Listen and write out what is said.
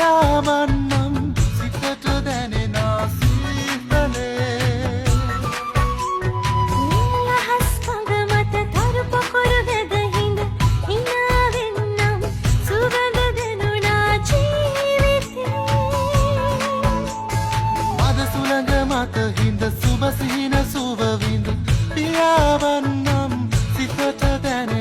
පියාවන්නම් සිතට දැනෙන සීතලේ නිලහස් කඳ මත තරු පොකුරු වෙද හිඳ හිනාවෙන්නම් සුවඳ දෙනුනා ජීවිතේ මද සුළඟ මත හිඳ සුබ සිහින සුව විඳ පියාවන්නම් සිතට දැනෙන